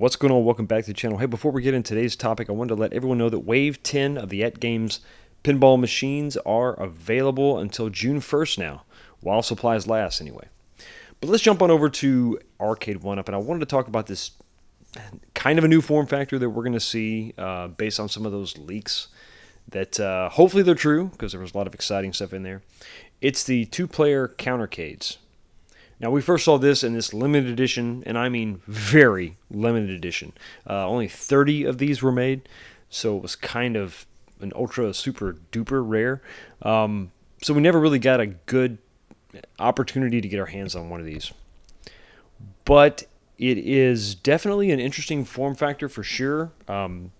What's going on? Welcome back to the channel. Hey, before we get into today's topic, I wanted to let everyone know that Wave 10 of the At Games pinball machines are available until June 1st now, while supplies last anyway. But let's jump on over to Arcade 1-Up, and I wanted to talk about this kind of a new form factor that we're going to see based on some of those leaks that hopefully they're true, because there was a lot of exciting stuff in there. It's the two-player Countercades. Now, we first saw this in this limited edition, and I mean very limited edition. Only 30 of these were made, so it was kind of an ultra super duper rare. So we never really got a good opportunity to get our hands on one of these. But it is definitely an interesting form factor for sure.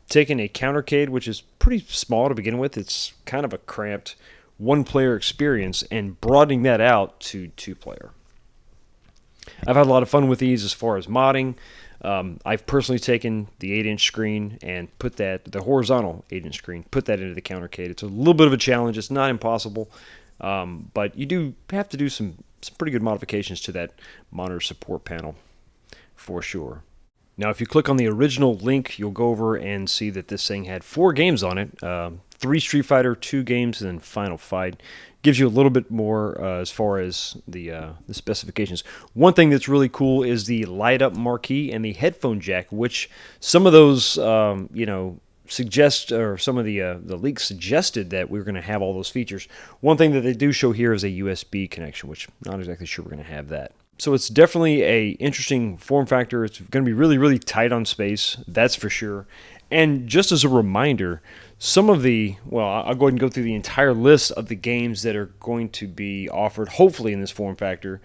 Taking a Countercade, which is pretty small to begin with, it's kind of a cramped one-player experience, and broadening that out to two-player. I've had a lot of fun with these as far as modding. I've personally taken the 8-inch screen and put that, the horizontal 8-inch screen, put that into the Countercade. It's a little bit of a challenge. It's not impossible, but you do have to do some pretty good modifications to that monitor support panel for sure. Now, if you click on the original link, you'll go over and see that this thing had 4 games on it. 3 Street Fighter, 2 games, and then Final Fight. Gives you a little bit more as far as the specifications. One thing that's really cool is the light-up marquee and the headphone jack, which some of those, suggest, or some of the leaks suggested that we were going to have all those features. One thing that they do show here is a USB connection, which I'm not exactly sure we're going to have that. So it's definitely a interesting form factor. It's going to be really, really tight on space, that's for sure. And just as a reminder, some of the, well, I'll go ahead and go through the entire list of the games that are going to be offered, hopefully in this form factor,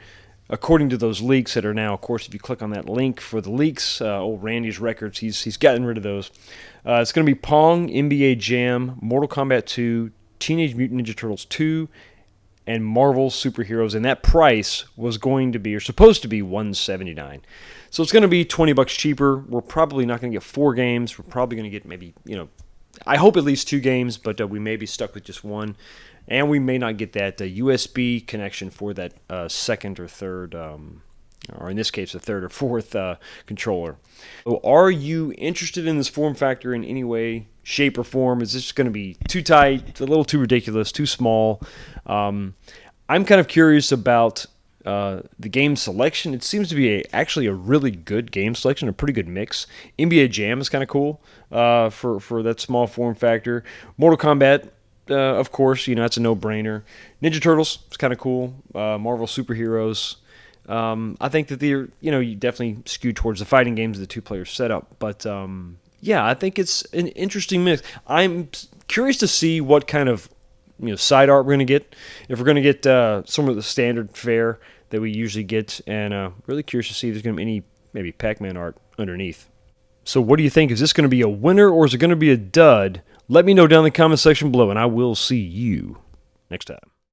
according to those leaks that are now, of course, if you click on that link for the leaks, old Randy's records, he's gotten rid of those. It's going to be Pong, NBA Jam, Mortal Kombat 2, Teenage Mutant Ninja Turtles 2, and Marvel Superheroes, and that price was going to be, or supposed to be, $179. So it's going to be $20 cheaper. We're probably not going to get 4 games. We're probably going to get maybe, I hope at least 2 games, but we may be stuck with just 1. And we may not get that USB connection for that second or third, or in this case, the third or fourth controller. So are you interested in this form factor in any way, shape, or form? Is this going to be too tight, a little too ridiculous, too small? I'm kind of curious about the game selection. It seems to be actually a really good game selection, a pretty good mix. NBA Jam is kind of cool for that small form factor. Mortal Kombat, of course, that's a no-brainer. Ninja Turtles is kind of cool. Marvel Superheroes. I think that they're, you definitely skew towards the fighting games, the two-player setup. But yeah, I think it's an interesting mix. I'm curious to see what kind of side art we're going to get. If we're going to get some of the standard fare that we usually get, and really curious to see if there's going to be any maybe Pac-Man art underneath. So what do you think? Is this going to be a winner, or is it going to be a dud? Let me know down in the comment section below, and I will see you next time.